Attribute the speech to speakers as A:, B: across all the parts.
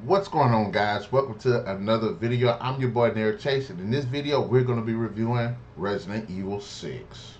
A: What's going on, guys? Welcome to another video. I'm your boy NarikChase, and in this video we're going to be reviewing Resident Evil 6.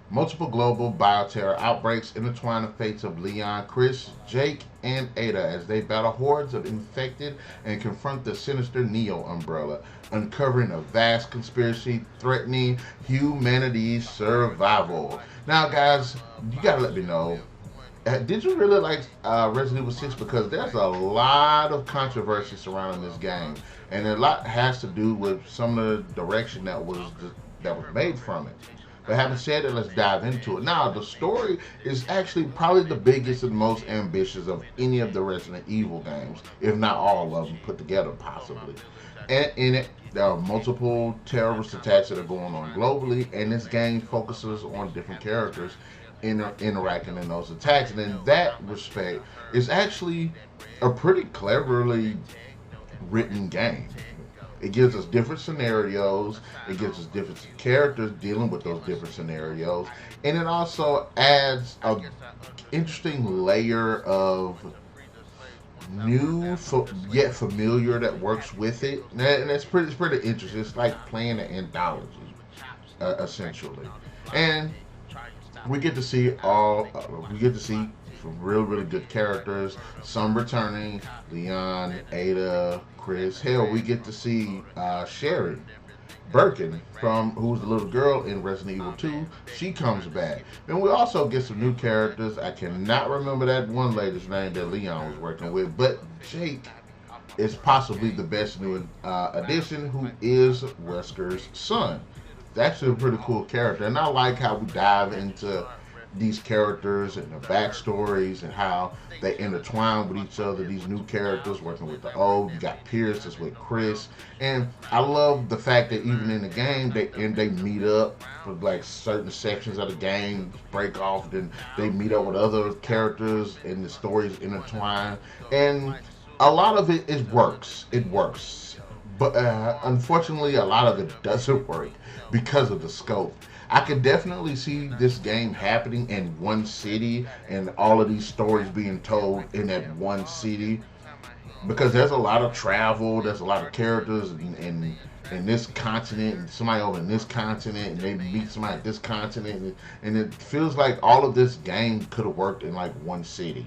A: Multiple global bioterror outbreaks intertwine the fates of Leon, Chris, Jake, and Ada as they battle hordes of infected and confront the sinister Neo umbrella, uncovering a vast conspiracy threatening humanity's survival. Now, guys, you gotta let me know. Did you really like Resident Evil 6? Because there's a lot of controversy surrounding this game, and a lot has to do with some of the direction that was made from it. But having said that, let's dive into it. Now, the story is actually probably the biggest and most ambitious of any of the Resident Evil games, if not all of them put together, possibly. And in it, there are multiple terrorist attacks that are going on globally, and this game focuses on different characters interacting in those attacks. And in that respect, it's actually a pretty cleverly written game. It gives us different scenarios. It gives us different characters dealing with those different scenarios, and it also adds a interesting layer of new yet familiar that works with it, and it's pretty interesting. It's like playing an anthology, essentially, and we get to see some really good characters, some returning: Leon, Ada, Chris. Hell, we get to see Sherry Birkin, from who's the little girl in Resident Evil 2. She comes back. And we also get some new characters. I cannot remember that one lady's name that Leon was working with, but Jake is possibly the best new addition, who is Wesker's son. That's a pretty cool character, and I like how we dive into these characters and their backstories and how they intertwine with each other. These new characters working with the old. You got Pierce that's with Chris, and I love the fact that even in the game they meet up for like certain sections of the game, break off, then they meet up with other characters and the stories intertwine. And a lot of it works. It works, but unfortunately, a lot of it doesn't work because of the scope. I could definitely see this game happening in one city and all of these stories being told in that one city, because there's a lot of travel, there's a lot of characters in this continent, and somebody over in this continent, and they meet somebody at this continent, and it feels like all of this game could have worked in like one city.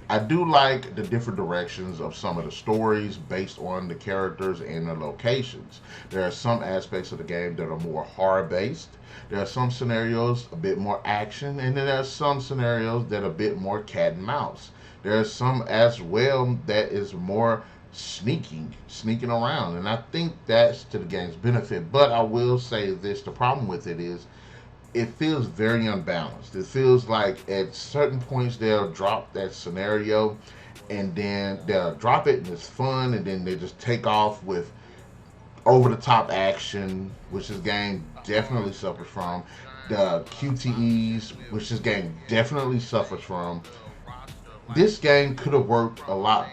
A: I do like the different directions of some of the stories based on the characters and the locations. There are some aspects of the game that are more horror based. There are some scenarios a bit more action, and then there are some scenarios that are a bit more cat and mouse. There are some as well that is more sneaking around, and I think that's to the game's benefit. But I will say this: the problem with it is it feels very unbalanced. It feels like at certain points they'll drop that scenario, and then they'll drop it and it's fun, and then they just take off with over the top action, which this game definitely suffers from. The QTEs, which this game definitely suffers from. This game could have worked a lot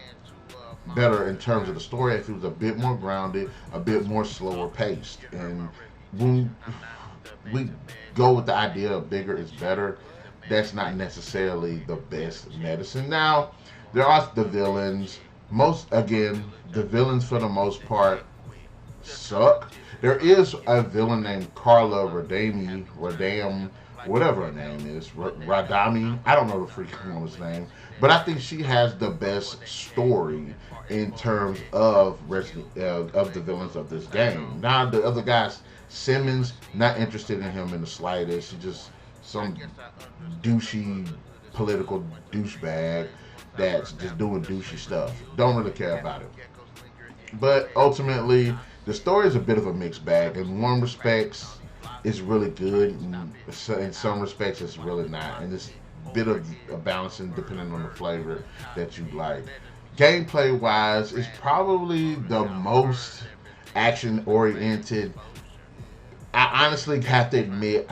A: better in terms of the story if it was a bit more grounded, a bit more slower paced. And when we go with the idea of bigger is better, that's not necessarily the best medicine. Now, there are the villains. The villains for the most part suck. There is a villain named Carla Radam, whatever her name is, Radami. I don't know the freaking woman's name, but I think she has the best story in terms of of the villains of this game. Now, the other guys, Simmons, not interested in him in the slightest. He's just some douchey political douchebag that's just doing douchey stuff. Don't really care about it. But ultimately, the story is a bit of a mixed bag. In one respects, it's really good, and in some respects, it's really not. And it's a bit of a balancing depending on the flavor that you like. Gameplay wise, it's probably the most action oriented. I honestly have to admit,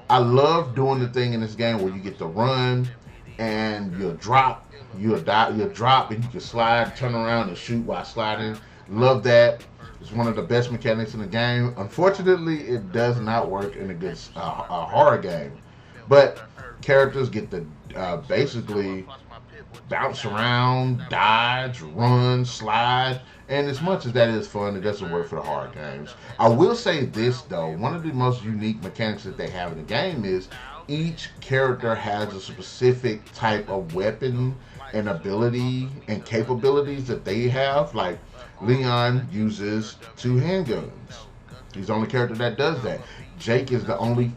A: I love doing the thing in this game where you get to run and you'll drop, and you can slide, turn around, and shoot while sliding. Love that. It's one of the best mechanics in the game. Unfortunately, it does not work in a good a horror game. But characters get to basically bounce around, dodge, run, slide. And as much as that is fun, it doesn't work for the hard games. I will say this though, one of the most unique mechanics that they have in the game is each character has a specific type of weapon and ability and capabilities that they have. Like Leon uses two handguns. He's the only character that does that. Jake is the only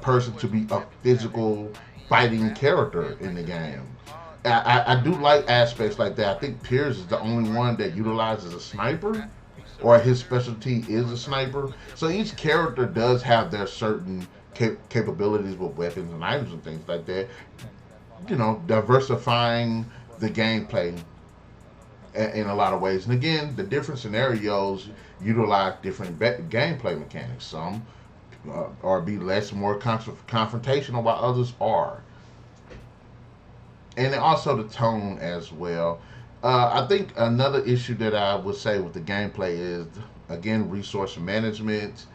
A: person to be a physical fighting character in the game. I do like aspects like that. I think Piers is the only one that utilizes a sniper, or his specialty is a sniper. So each character does have their certain capabilities with weapons and items and things like that. You know, diversifying the gameplay in a lot of ways. And again, the different scenarios utilize different gameplay mechanics. Some or be more confrontational, while others are. And also the tone as well. I think another issue that I would say with the gameplay is, again, resource management.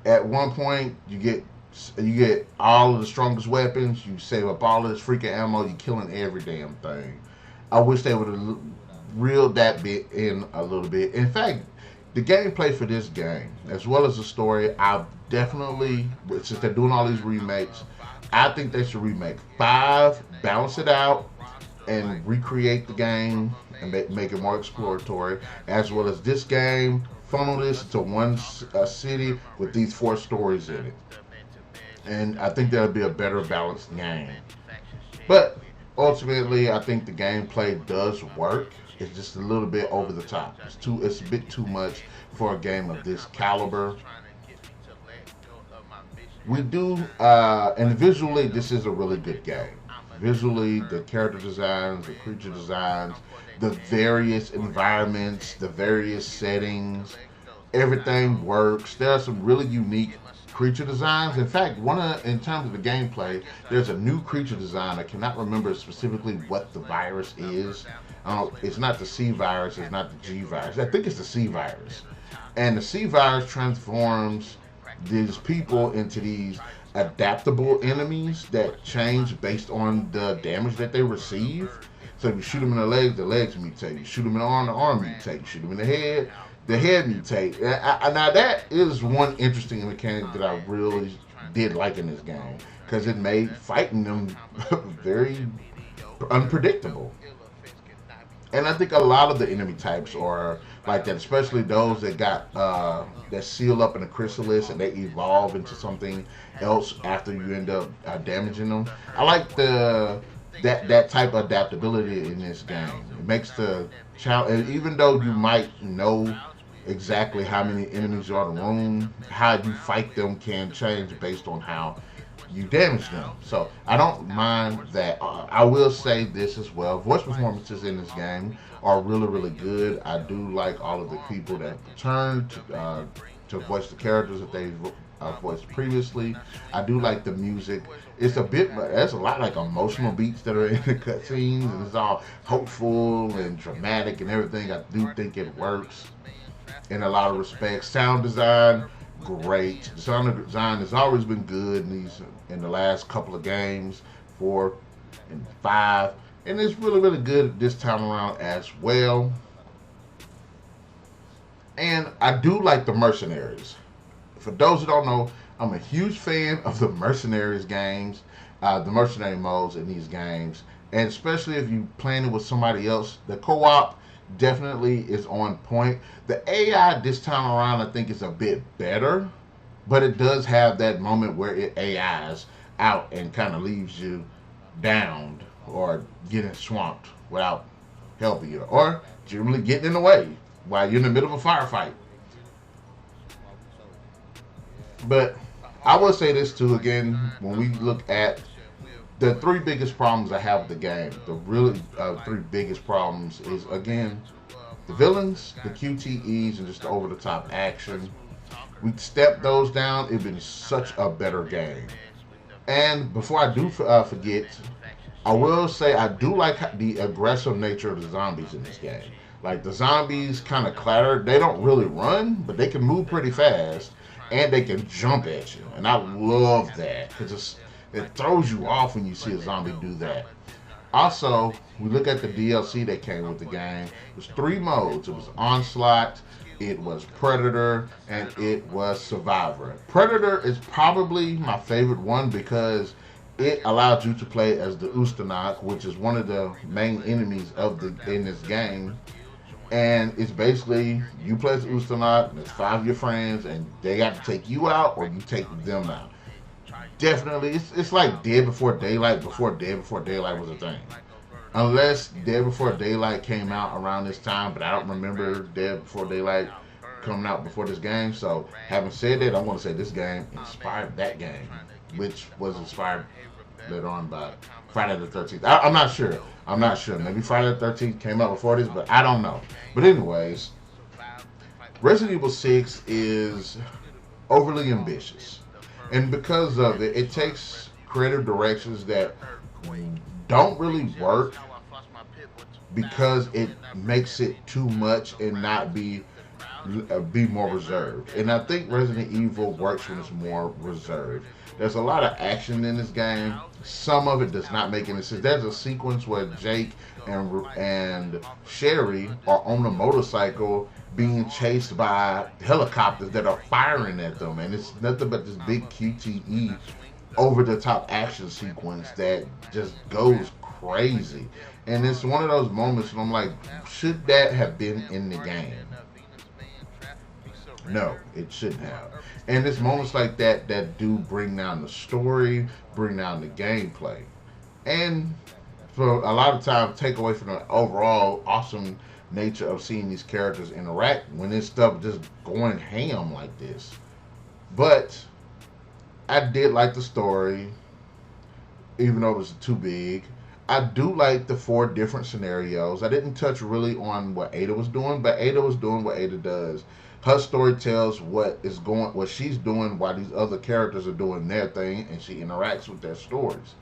A: At one point, you get all of the strongest weapons. You save up all of this freaking ammo. You're killing every damn thing. I wish they would have reeled that bit in a little bit. In fact, the gameplay for this game, as well as the story, I definitely, since they're doing all these remakes, I think they should remake 5, balance it out, and recreate the game and make it more exploratory, as well as this game, funnel this into one city with these 4 stories in it. And I think that'll be a better balanced game. But ultimately, I think the gameplay does work. It's just a little bit over the top. It's a bit too much for a game of this caliber. We do, and visually, this is a really good game. Visually, the character designs, the creature designs, the various environments, the various settings, everything works. There are some really unique creature designs. In fact, in terms of the gameplay, there's a new creature design. I cannot remember specifically what the virus is. It's not the C virus. It's not the G virus. I think it's the C virus. And the C virus transforms these people into these adaptable enemies that change based on the damage that they receive. So if you shoot them in the legs mutate. You shoot them in the arm mutate. You shoot them in the head mutate. Now that is one interesting mechanic that I really did like in this game, because it made fighting them very unpredictable. And I think a lot of the enemy types are like that, especially those that got that seal up in a chrysalis and they evolve into something else after you end up damaging them. I like that type of adaptability in this game. It makes the challenge, even though you might know exactly how many enemies are in the room, how you fight them can change based on how you damage them. So I don't mind that. I will say this as well. Voice performances in this game are really, really good. I do like all of the people that return to voice the characters that they voiced previously. I do like the music. There's a lot like emotional beats that are in the cutscenes, and it's all hopeful and dramatic and everything. I do think it works in a lot of respects. Sound design, great. The sound design has always been good in the last couple of games, 4 and 5, and it's really, really good this time around as well. And I do like the mercenaries. For those who don't know, I'm a huge fan of the mercenaries games, the mercenary modes in these games, and especially if you playing it with somebody else. The co-op definitely is on point. The AI this time around I think is a bit better, but it does have that moment where it AIs out and kind of leaves you downed or getting swamped without helping you, or generally getting in the way while you're in the middle of a firefight. But I will say this too, again, when we look at the 3 biggest problems I have with the game, the really 3 biggest problems is, again, the villains, the QTEs, and just the over-the-top action. We step those down, it'd been such a better game. And before I do forget, I will say I do like the aggressive nature of the zombies in this game. Like the zombies kind of clatter. They don't really run, but they can move pretty fast and they can jump at you. And I love that because it throws you off when you see a zombie do that. Also, we look at the DLC that came with the game. It was 3 modes. It was Onslaught, it was Predator, and it was Survivor. Predator is probably my favorite one because it allowed you to play as the Ustanok, which is one of the main enemies in this game. And it's basically you play as Ustanok, and there's 5 of your friends, and they got to take you out or you take them out. Definitely, it's like Dead Before Daylight before Dead Before Daylight was a thing. Unless Dead Before Daylight came out around this time, but I don't remember Dead Before Daylight coming out before this game. So, having said that, I want to say this game inspired that game, which was inspired later on by Friday the 13th. I'm not sure. I'm not sure. Maybe Friday the 13th came out before this, but I don't know. But anyways, Resident Evil 6 is overly ambitious. And because of it, it takes creative directions that don't really work because it makes it too much and not be more reserved. And I think Resident Evil works when it's more reserved. There's a lot of action in this game. Some of it does not make any sense. There's a sequence where Jake and Sherry are on a motorcycle being chased by helicopters that are firing at them, and it's nothing but this big QTE over the top action sequence that just goes crazy. And it's one of those moments when I'm like, should that have been in the game? No, it shouldn't have. And it's moments like that that do bring down the story, bring down the gameplay, and for a lot of times take away from the overall awesome nature of seeing these characters interact when this stuff just going ham like this. But I did like the story, even though it was too big. I do like the 4 different scenarios. I didn't touch really on what Ada was doing, but Ada was doing what Ada does. Her story tells what she's doing while these other characters are doing their thing, and she interacts with their stories.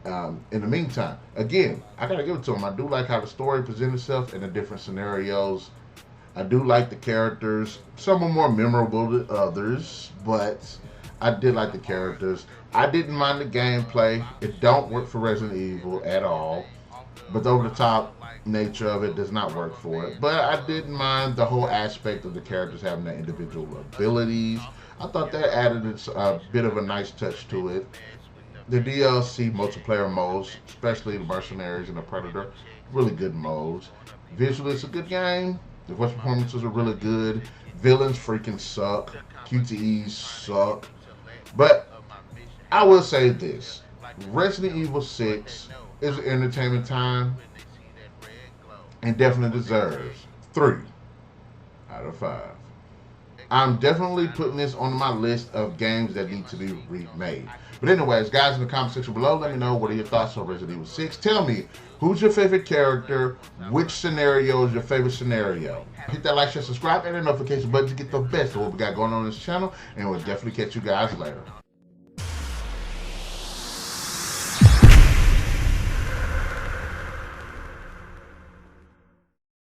A: In the meantime, again, I gotta give it to them. I do like how the story presents itself in the different scenarios. I do like the characters. Some are more memorable than others, but I did like the characters. I didn't mind the gameplay. It don't work for Resident Evil at all, but the over-the-top nature of it does not work for it. But I didn't mind the whole aspect of the characters having their individual abilities. I thought that added a bit of a nice touch to it. The DLC multiplayer modes, especially the Mercenaries and the Predator, really good modes. Visually, it's a good game. The voice performances are really good. Villains freaking suck. QTEs suck. But I will say this. Resident Evil 6 is an entertainment time and definitely deserves 3 out of 5. I'm definitely putting this on my list of games that need to be remade. But anyways, guys, in the comment section below, let me know what are your thoughts on Resident Evil 6. Tell me, who's your favorite character? Which scenario is your favorite scenario? Hit that like, share, subscribe, and the notification button to get the best of what we got going on this channel. And we'll definitely catch you guys later.